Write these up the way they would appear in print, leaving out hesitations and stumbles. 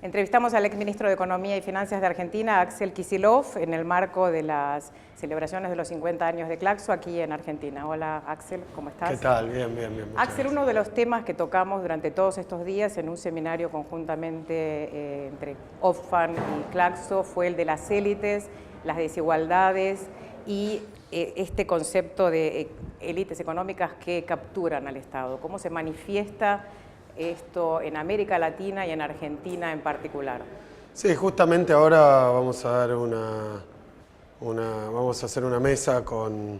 Entrevistamos al exministro de Economía y Finanzas de Argentina, Axel Kicillof, en el marco de las celebraciones de los 50 años de Claxo aquí en Argentina. Hola Axel, ¿cómo estás? ¿Qué tal? Bien, bien, bien. Axel, uno de los temas que tocamos durante todos estos días en un seminario conjuntamente entre Oxfam y Claxo fue el de las élites, las desigualdades y este concepto de élites económicas que capturan al Estado. ¿Cómo se manifiesta esto en América Latina y en Argentina en particular? Sí, justamente ahora vamos a dar vamos a hacer una mesa con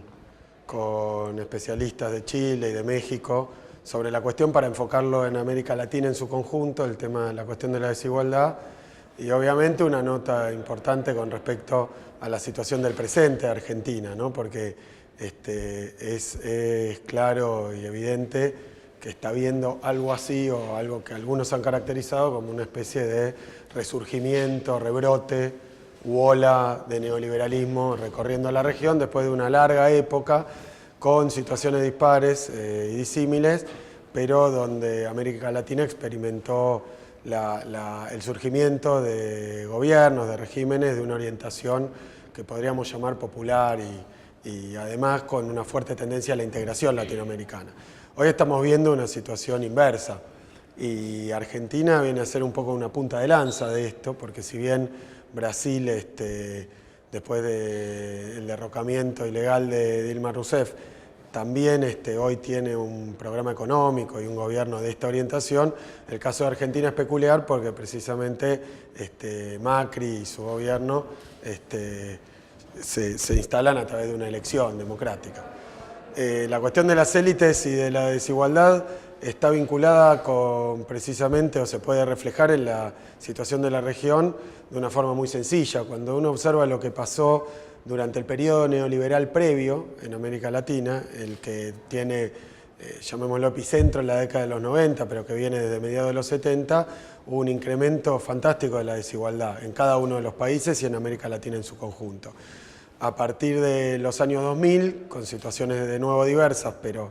especialistas de Chile y de México sobre la cuestión para enfocarlo en América Latina en su conjunto, el tema, la cuestión de la desigualdad y obviamente una nota importante con respecto a la situación del presente de Argentina, ¿no? Porque es claro y evidente que está viendo algo así o algo que algunos han caracterizado como una especie de resurgimiento, rebrote u ola de neoliberalismo recorriendo la región después de una larga época con situaciones dispares y disímiles, pero donde América Latina experimentó el surgimiento de gobiernos, de regímenes de una orientación que podríamos llamar popular y además con una fuerte tendencia a la integración latinoamericana. Hoy estamos viendo una situación inversa y Argentina viene a ser un poco una punta de lanza de esto, porque si bien Brasil, después del derrocamiento ilegal de Dilma Rousseff, también hoy tiene un programa económico y un gobierno de esta orientación, el caso de Argentina es peculiar porque precisamente Macri y su gobierno se instalan a través de una elección democrática. La cuestión de las élites y de la desigualdad está vinculada con precisamente, o se puede reflejar en la situación de la región de una forma muy sencilla. Cuando uno observa lo que pasó durante el periodo neoliberal previo en América Latina, el que tiene, llamémoslo epicentro en la década de los 90, pero que viene desde mediados de los 70, hubo un incremento fantástico de la desigualdad en cada uno de los países y en América Latina en su conjunto. A partir de los años 2000, con situaciones de nuevo diversas, pero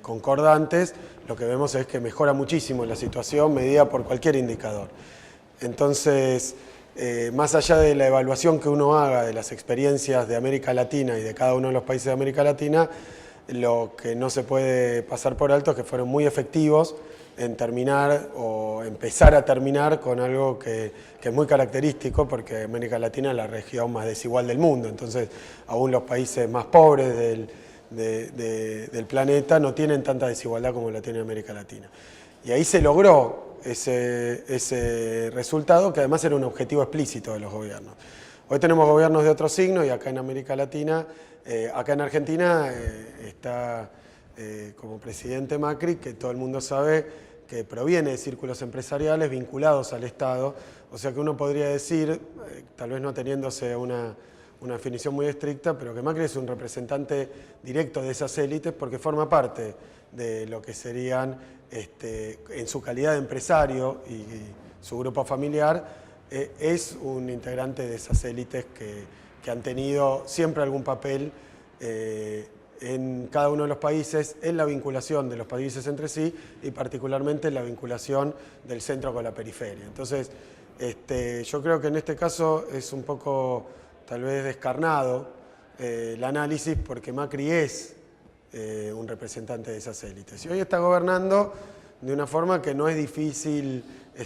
concordantes, lo que vemos es que mejora muchísimo la situación medida por cualquier indicador. Entonces, más allá de la evaluación que uno haga de las experiencias de América Latina y de cada uno de los países de América Latina, lo que no se puede pasar por alto es que fueron muy efectivos en terminar o empezar a terminar con algo que es muy característico, porque América Latina es la región más desigual del mundo, entonces aún los países más pobres del planeta no tienen tanta desigualdad como la tiene América Latina. Y ahí se logró ese resultado, que además era un objetivo explícito de los gobiernos. Hoy tenemos gobiernos de otro signo y acá en América Latina, acá en Argentina está como presidente Macri, que todo el mundo sabe que proviene de círculos empresariales vinculados al Estado, o sea que uno podría decir, tal vez no teniéndose una definición muy estricta, pero que Macri es un representante directo de esas élites porque forma parte de lo que serían, en su calidad de empresario y su grupo familiar, es un integrante de esas élites que han tenido siempre algún papel en cada uno de los países, en la vinculación de los países entre sí y particularmente en la vinculación del centro con la periferia. Entonces, yo creo que en este caso es un poco tal vez descarnado el análisis, porque Macri es un representante de esas élites. Y hoy está gobernando de una forma que no es difícil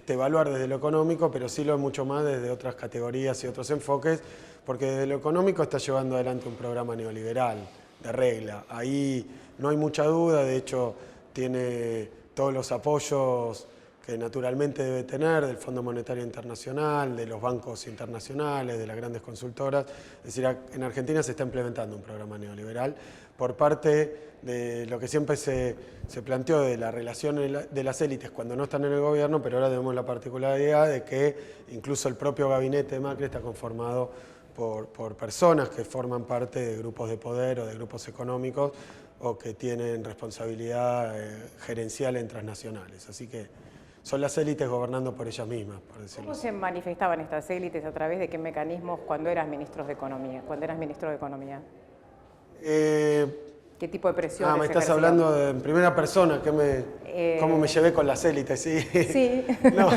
evaluar desde lo económico, pero sí lo es mucho más desde otras categorías y otros enfoques, porque desde lo económico está llevando adelante un programa neoliberal de regla. Ahí no hay mucha duda, de hecho tiene todos los apoyos que naturalmente debe tener del Fondo Monetario Internacional, de los bancos internacionales, de las grandes consultoras. Es decir, en Argentina se está implementando un programa neoliberal por parte de lo que siempre se planteó de la relación de las élites cuando no están en el gobierno, pero ahora tenemos la particularidad de que incluso el propio gabinete de Macri está conformado por personas que forman parte de grupos de poder o de grupos económicos o que tienen responsabilidad gerencial en transnacionales. Así que son las élites gobernando por ellas mismas, por decirlo así. ¿Cómo se manifestaban estas élites? ¿A través de qué mecanismos cuando eras ministro de Economía? ¿Qué tipo de presiones me estás ejercían? hablando en primera persona, ¿qué me...? ¿Cómo me llevé con las élites? Sí. Sí. No.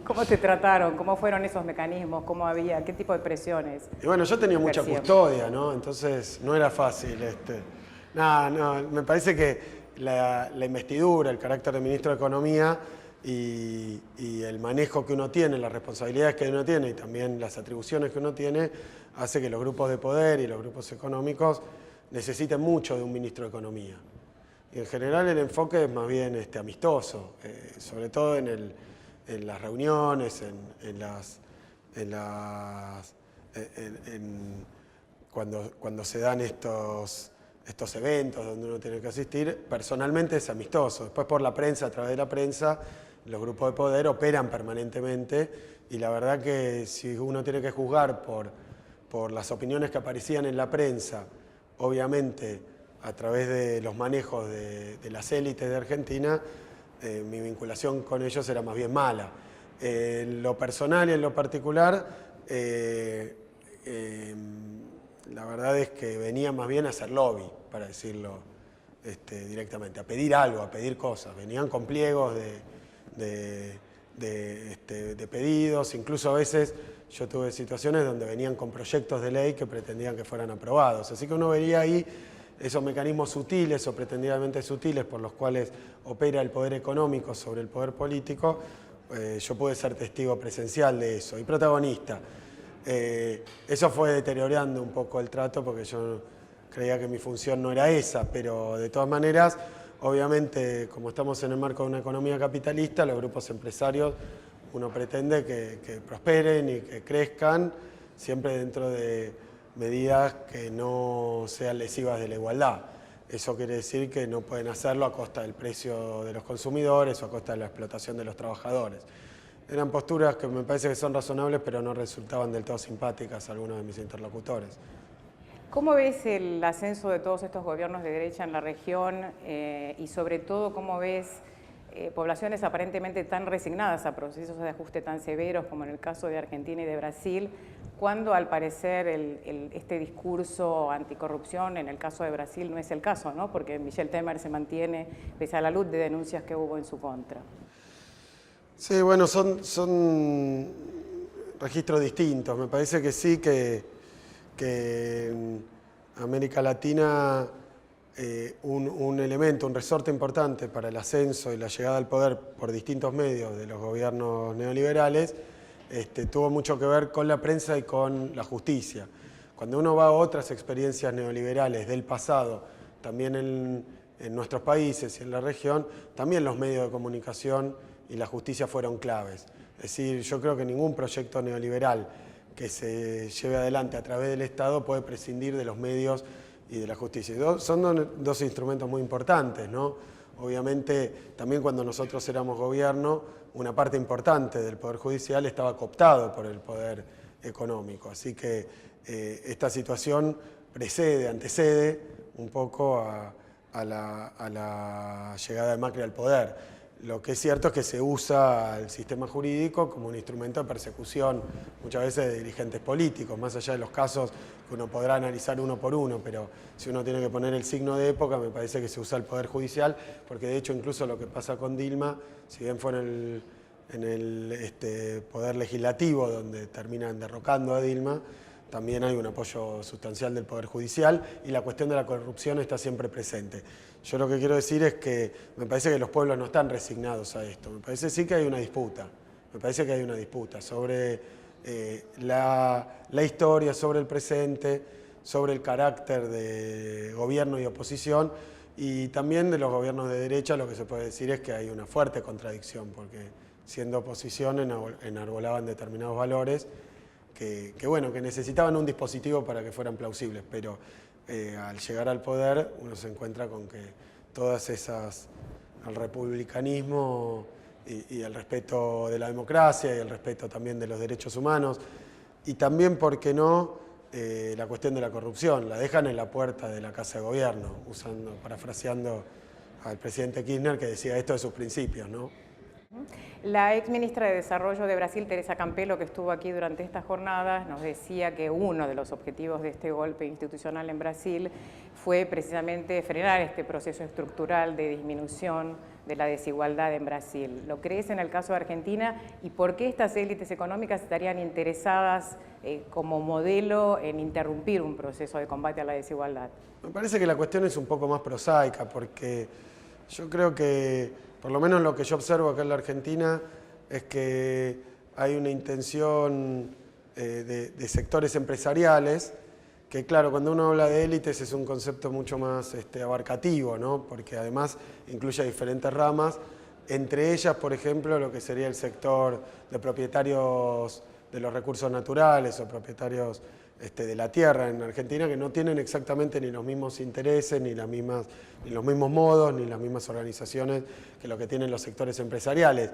¿Cómo te trataron? ¿Cómo fueron esos mecanismos? ¿Cómo había? ¿Qué tipo de presiones? Y bueno, yo tenía mucha ejercían? custodia, ¿no? Entonces no era fácil. No, me parece que la investidura, el carácter de ministro de Economía y el manejo que uno tiene, las responsabilidades que uno tiene y también las atribuciones que uno tiene, hace que los grupos de poder y los grupos económicos necesiten mucho de un ministro de Economía. Y en general el enfoque es más bien amistoso, sobre todo en las reuniones, cuando se dan estos eventos donde uno tiene que asistir, personalmente es amistoso. Después por la prensa, a través de la prensa, los grupos de poder operan permanentemente y la verdad que si uno tiene que juzgar por las opiniones que aparecían en la prensa, obviamente a través de los manejos de las élites de Argentina, mi vinculación con ellos era más bien mala. En lo personal y en lo particular, la verdad es que venía más bien a hacer lobby, para decirlo directamente, a pedir algo, a pedir cosas. Venían con pliegos de pedidos, incluso a veces yo tuve situaciones donde venían con proyectos de ley que pretendían que fueran aprobados. Así que uno vería ahí esos mecanismos sutiles o pretendidamente sutiles por los cuales opera el poder económico sobre el poder político. Yo pude ser testigo presencial de eso y protagonista. Eso fue deteriorando un poco el trato porque yo creía que mi función no era esa, pero de todas maneras, obviamente, como estamos en el marco de una economía capitalista, los grupos empresarios, uno pretende que prosperen y que crezcan, siempre dentro de medidas que no sean lesivas de la igualdad. Eso quiere decir que no pueden hacerlo a costa del precio de los consumidores o a costa de la explotación de los trabajadores. Eran posturas que me parece que son razonables, pero no resultaban del todo simpáticas a algunos de mis interlocutores. ¿Cómo ves el ascenso de todos estos gobiernos de derecha en la región y sobre todo cómo ves poblaciones aparentemente tan resignadas a procesos de ajuste tan severos como en el caso de Argentina y de Brasil, cuando al parecer este discurso anticorrupción en el caso de Brasil no es el caso, ¿no? Porque Michel Temer se mantiene pese a la luz de denuncias que hubo en su contra? Sí, bueno, son registros distintos. Me parece que sí, que en América Latina un elemento, un resorte importante para el ascenso y la llegada al poder por distintos medios de los gobiernos neoliberales tuvo mucho que ver con la prensa y con la justicia. Cuando uno va a otras experiencias neoliberales del pasado, también en nuestros países y en la región, también los medios de comunicación y la justicia fueron claves. Es decir, yo creo que ningún proyecto neoliberal que se lleve adelante a través del Estado puede prescindir de los medios y de la justicia. Son dos instrumentos muy importantes, ¿no? Obviamente, también cuando nosotros éramos gobierno, una parte importante del Poder Judicial estaba cooptado por el poder económico. Así que esta situación antecede un poco a la llegada de Macri al poder. Lo que es cierto es que se usa el sistema jurídico como un instrumento de persecución, muchas veces de dirigentes políticos, más allá de los casos que uno podrá analizar uno por uno, pero si uno tiene que poner el signo de época, me parece que se usa el Poder Judicial, porque de hecho incluso lo que pasa con Dilma, si bien fue en el Poder Legislativo donde terminan derrocando a Dilma, también hay un apoyo sustancial del Poder Judicial y la cuestión de la corrupción está siempre presente. Yo lo que quiero decir es que me parece que los pueblos no están resignados a esto. Me parece sí que hay una disputa. Me parece que hay una disputa sobre la historia, sobre el presente, sobre el carácter de gobierno y oposición y también de los gobiernos de derecha. Lo que se puede decir es que hay una fuerte contradicción porque siendo oposición enarbolaban determinados valores que necesitaban un dispositivo para que fueran plausibles, pero al llegar al poder uno se encuentra con que todas esas, el republicanismo y el respeto de la democracia y el respeto también de los derechos humanos y también, ¿por qué no?, la cuestión de la corrupción, la dejan en la puerta de la Casa de Gobierno, parafraseando al presidente Kirchner que decía esto de sus principios, ¿no? La ex ministra de Desarrollo de Brasil, Teresa Campelo, que estuvo aquí durante estas jornadas, nos decía que uno de los objetivos de este golpe institucional en Brasil fue precisamente frenar este proceso estructural de disminución de la desigualdad en Brasil. ¿Lo crees en el caso de Argentina? ¿Y por qué estas élites económicas estarían interesadas como modelo en interrumpir un proceso de combate a la desigualdad? Me parece que la cuestión es un poco más prosaica, porque yo creo que, por lo menos lo que yo observo acá en la Argentina, es que hay una intención de sectores empresariales, que claro, cuando uno habla de élites es un concepto mucho más abarcativo, ¿no? Porque además incluye diferentes ramas, entre ellas, por ejemplo, lo que sería el sector de propietarios de los recursos naturales o propietarios de la tierra en Argentina, que no tienen exactamente ni los mismos intereses, ni los mismos modos, ni las mismas organizaciones que lo que tienen los sectores empresariales.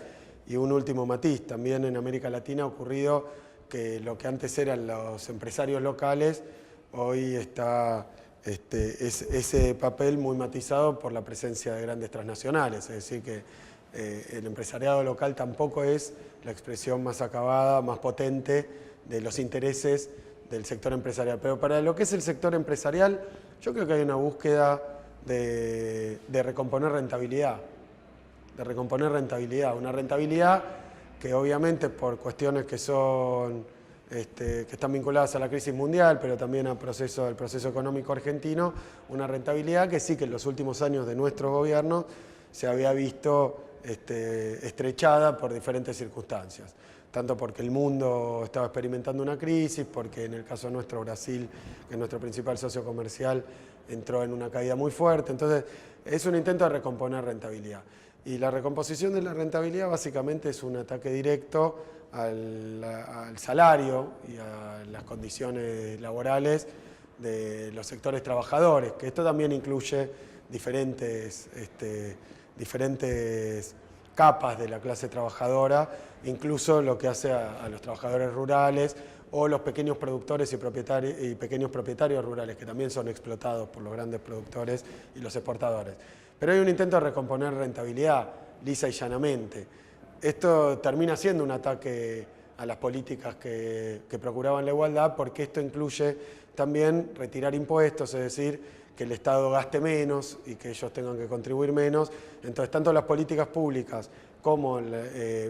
Y un último matiz, también en América Latina ha ocurrido que lo que antes eran los empresarios locales, hoy está ese papel muy matizado por la presencia de grandes transnacionales, es decir que el empresariado local tampoco es la expresión más acabada, más potente de los intereses del sector empresarial. Pero para lo que es el sector empresarial, yo creo que hay una búsqueda de recomponer rentabilidad. Una rentabilidad que obviamente por cuestiones que están vinculadas a la crisis mundial, pero también al proceso económico argentino, una rentabilidad que sí que en los últimos años de nuestro gobierno se había visto estrechada por diferentes circunstancias. Tanto porque el mundo estaba experimentando una crisis, porque en el caso nuestro Brasil, que es nuestro principal socio comercial, entró en una caída muy fuerte. Entonces es un intento de recomponer rentabilidad. Y la recomposición de la rentabilidad básicamente es un ataque directo al salario y a las condiciones laborales de los sectores trabajadores, que esto también incluye diferentes capas de la clase trabajadora, incluso lo que hace a los trabajadores rurales o los pequeños productores y pequeños propietarios rurales, que también son explotados por los grandes productores y los exportadores. Pero hay un intento de recomponer rentabilidad, lisa y llanamente. Esto termina siendo un ataque a las políticas que procuraban la igualdad, porque esto incluye también retirar impuestos, es decir, que el Estado gaste menos y que ellos tengan que contribuir menos. Entonces, tanto las políticas públicas como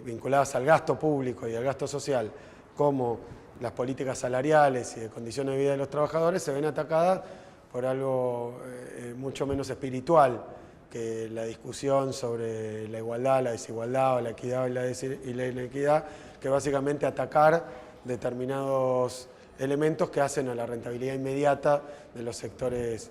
vinculadas al gasto público y al gasto social, como las políticas salariales y de condiciones de vida de los trabajadores, se ven atacadas por algo mucho menos espiritual que la discusión sobre la igualdad, la desigualdad, o la equidad y la inequidad, que básicamente atacar determinados elementos que hacen a la rentabilidad inmediata de los sectores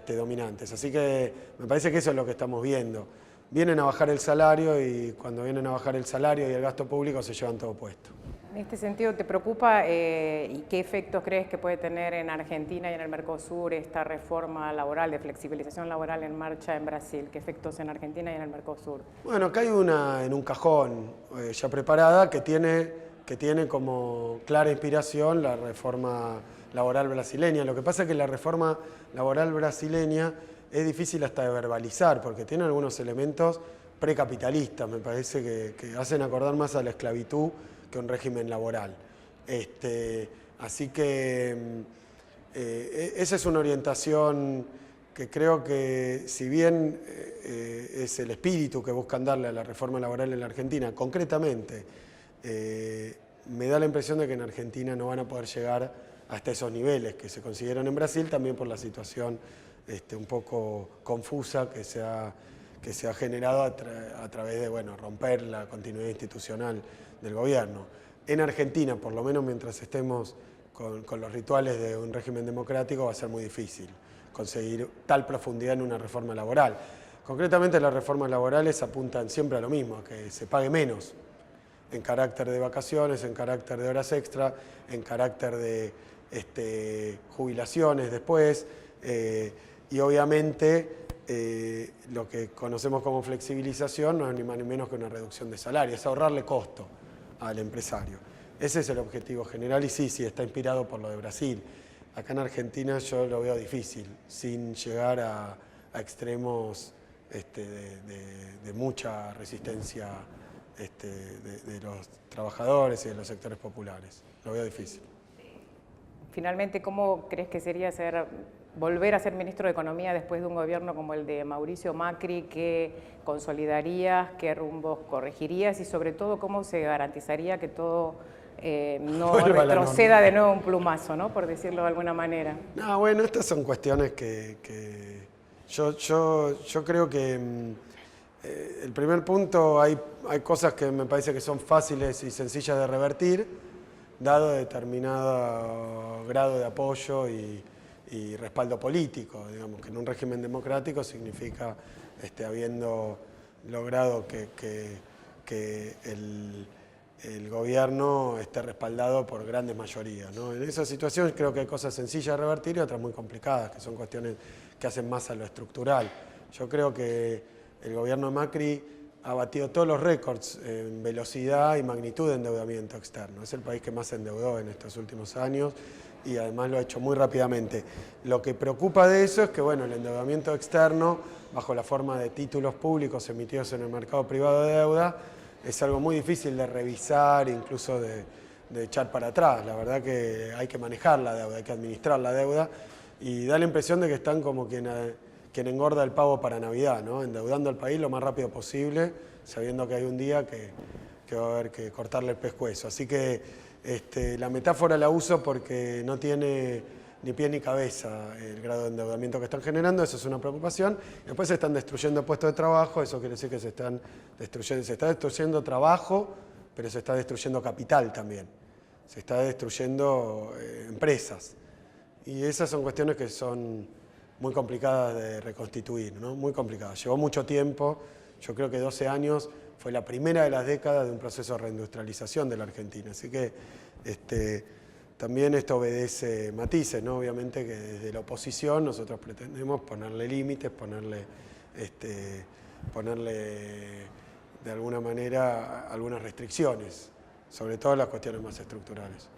dominantes. Así que me parece que eso es lo que estamos viendo. Vienen a bajar el salario y cuando vienen a bajar el salario y el gasto público se llevan todo puesto. En este sentido, ¿te preocupa y qué efectos crees que puede tener en Argentina y en el Mercosur esta reforma laboral, de flexibilización laboral en marcha en Brasil? ¿Qué efectos en Argentina y en el Mercosur? Bueno, acá hay una en un cajón ya preparada que tiene como clara inspiración la reforma laboral brasileña. Lo que pasa es que la reforma laboral brasileña es difícil hasta de verbalizar, porque tiene algunos elementos precapitalistas, me parece que hacen acordar más a la esclavitud que un régimen laboral. Así que esa es una orientación que creo que, si bien es el espíritu que buscan darle a la reforma laboral en la Argentina, concretamente, me da la impresión de que en Argentina no van a poder llegar hasta esos niveles que se consiguieron en Brasil, también por la situación un poco confusa que se ha generado a través de romper la continuidad institucional del gobierno. En Argentina, por lo menos mientras estemos con los rituales de un régimen democrático, va a ser muy difícil conseguir tal profundidad en una reforma laboral. Concretamente, las reformas laborales apuntan siempre a lo mismo, a que se pague menos, en carácter de vacaciones, en carácter de horas extra, en carácter de jubilaciones después, y obviamente lo que conocemos como flexibilización no es ni más ni menos que una reducción de salario, es ahorrarle costo al empresario. Ese es el objetivo general y sí, está inspirado por lo de Brasil. Acá en Argentina yo lo veo difícil, sin llegar a extremos de mucha resistencia de los trabajadores y de los sectores populares. Lo veo difícil. Finalmente, ¿cómo crees que sería volver a ser ministro de Economía después de un gobierno como el de Mauricio Macri? ¿Qué consolidarías, qué rumbos corregirías y sobre todo cómo se garantizaría que todo no retroceda de nuevo un plumazo, ¿no? Por decirlo de alguna manera? No, bueno, estas son cuestiones que yo creo que el primer punto, hay cosas que me parece que son fáciles y sencillas de revertir, dado determinado grado de apoyo y respaldo político. Digamos que en un régimen democrático significa habiendo logrado que el gobierno esté respaldado por grandes mayorías, ¿no? En esa situación creo que hay cosas sencillas de revertir y otras muy complicadas, que son cuestiones que hacen más a lo estructural. Yo creo que el gobierno de Macri ha batido todos los récords en velocidad y magnitud de endeudamiento externo. Es el país que más se endeudó en estos últimos años y además lo ha hecho muy rápidamente. Lo que preocupa de eso es que el endeudamiento externo, bajo la forma de títulos públicos emitidos en el mercado privado de deuda, es algo muy difícil de revisar, incluso de echar para atrás. La verdad que hay que manejar la deuda, hay que administrar la deuda y da la impresión de que están como quien engorda el pavo para Navidad, ¿no? Endeudando al país lo más rápido posible, sabiendo que hay un día que va a haber que cortarle el pescuezo. Así que la metáfora la uso porque no tiene ni pie ni cabeza el grado de endeudamiento que están generando, eso es una preocupación. Después se están destruyendo puestos de trabajo, eso quiere decir que se está destruyendo trabajo, pero se está destruyendo capital también, se está destruyendo empresas. Y esas son cuestiones que son muy complicadas de reconstituir, ¿no? Muy complicadas. Llevó mucho tiempo, yo creo que 12 años fue la primera de las décadas de un proceso de reindustrialización de la Argentina. Así que también esto obedece matices, ¿no? Obviamente que desde la oposición nosotros pretendemos ponerle límites, ponerle de alguna manera algunas restricciones, sobre todo las cuestiones más estructurales.